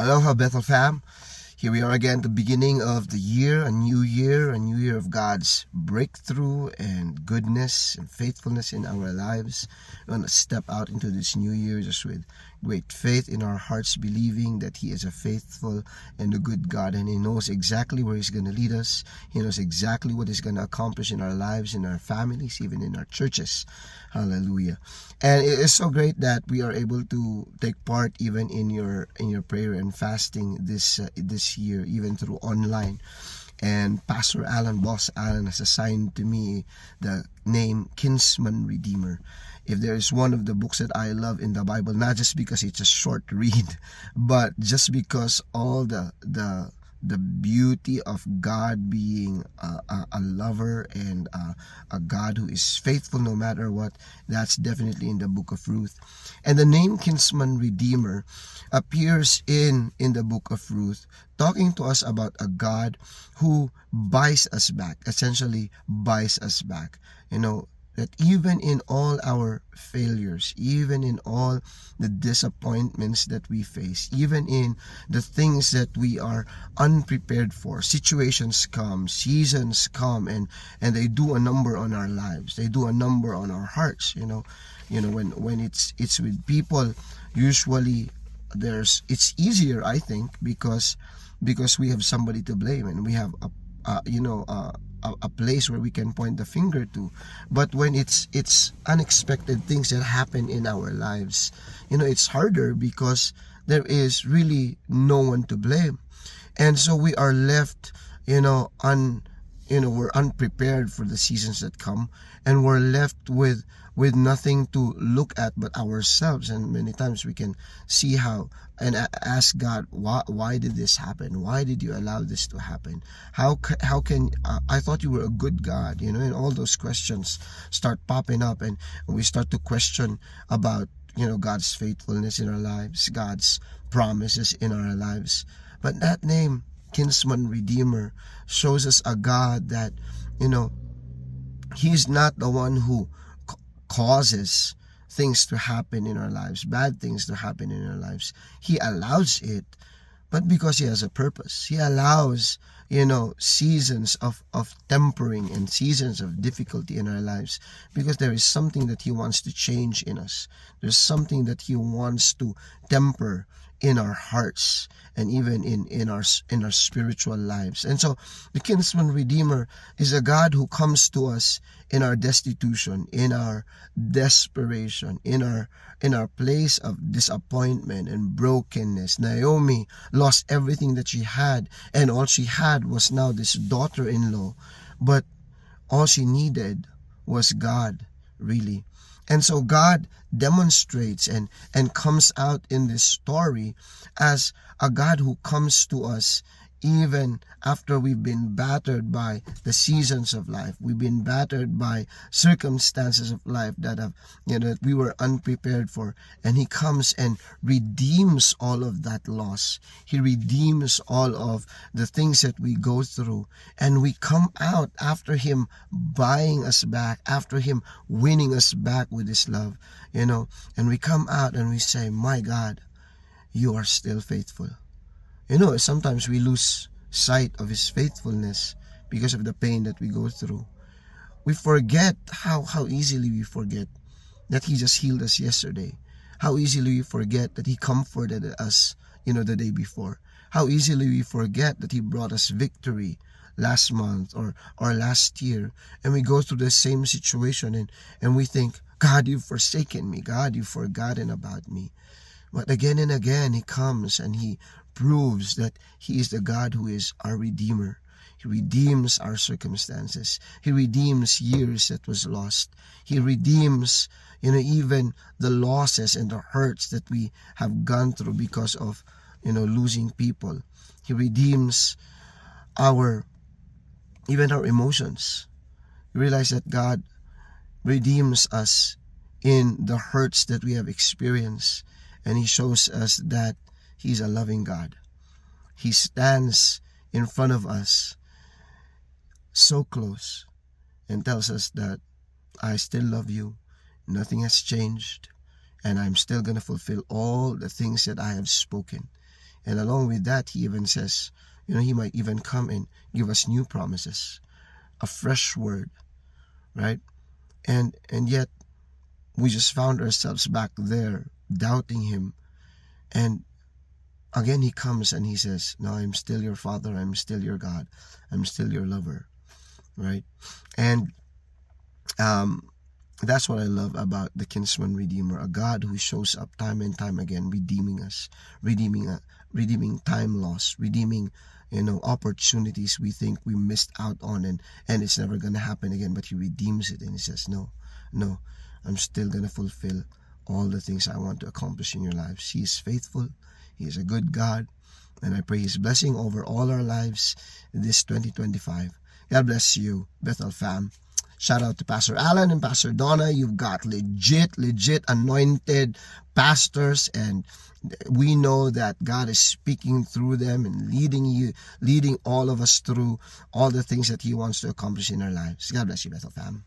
Aloha Bethel fam. Here we are again at the beginning of the year, a new year of God's breakthrough and goodness and faithfulness in our lives. We want to step out into this new year just with great faith in our hearts, believing that He is a faithful and a good God, and He knows exactly where He's going to lead us. He knows exactly what He's going to accomplish in our lives, in our families, even in our churches. Hallelujah. And it is so great that we are able to take part even in your prayer and fasting this year, even through online. And Pastor Alan, Boss Alan, has assigned to me the name Kinsman-Redeemer. If there is one of the books that I love in the Bible, not just because it's a short read, but just because all the beauty of God being a lover and a God who is faithful no matter what, that's definitely in the book of Ruth. And the name Kinsman Redeemer appears in the book of Ruth, talking to us about a God who buys us back, essentially buys us back. That even in all our failures, even in all the disappointments that we face, even in the things that we are unprepared for, situations come, seasons come, and they do a number on our lives. They do a number on our hearts. When it's with people, usually it's easier, I think, because we have somebody to blame and we have a place where we can point the finger to. But when it's unexpected things that happen in our lives, it's harder because there is really no one to blame, and so we are left we're unprepared for the seasons that come, and we're left with nothing to look at but ourselves. And many times we can see how and ask God, why did this happen? Why did you allow this to happen? How can I thought you were a good God, and all those questions start popping up, and we start to question about God's faithfulness in our lives, God's promises in our lives. But that name, Kinsman Redeemer, shows us a God that He's not the one who causes things to happen in our lives, bad things to happen in our lives. He allows it, but because He has a purpose. He allows seasons of tempering and seasons of difficulty in our lives, because there is something that He wants to change in us. There's something that He wants to temper in our hearts and even in our spiritual lives. And so the Kinsman Redeemer is a God who comes to us in our destitution, in our desperation, in our place of disappointment and brokenness. Naomi lost everything that she had, and all she had was now this daughter-in-law, but all she needed was God, really. And so God demonstrates and comes out in this story as a God who comes to us even after we've been battered by the seasons of life. We've been battered by circumstances of life that have that we were unprepared for, and He comes and redeems all of that loss. He redeems all of the things that we go through, and we come out after Him buying us back, after Him winning us back with His love, and we come out and we say, my God, You are still faithful. Sometimes we lose sight of His faithfulness because of the pain that we go through. We forget how easily we forget that He just healed us yesterday. How easily we forget that He comforted us, the day before. How easily we forget that He brought us victory last month or last year. And we go through the same situation and we think, God, You've forsaken me. God, You've forgotten about me. But again and again He comes and He proves that He is the God who is our Redeemer. He redeems our circumstances. He redeems years that was lost. He redeems, even the losses and the hurts that we have gone through because of, losing people. He redeems even our emotions. You realize that God redeems us in the hurts that we have experienced, and He shows us that He's a loving God. He stands in front of us so close and tells us that I still love you, nothing has changed, and I'm still going to fulfill all the things that I have spoken. And along with that, he even says, he might even come and give us new promises, a fresh word, right? And yet we just found ourselves back there doubting him. And again he comes and he says, no, I'm still your Father, I'm still your God, I'm still your lover, right? And that's what I love about the Kinsman-Redeemer, a God who shows up time and time again, redeeming us, redeeming time lost, redeeming opportunities we think we missed out on, and it's never gonna happen again. But he redeems it, and he says, no, I'm still gonna fulfill all the things I want to accomplish in your lives. He is faithful. He is a good God, and I pray his blessing over all our lives in this 2025. God bless you, Bethel fam. Shout out to Pastor Alan and Pastor Donna. You've got legit anointed pastors, and we know that God is speaking through them and leading all of us through all the things that he wants to accomplish in our lives. God bless you, Bethel fam.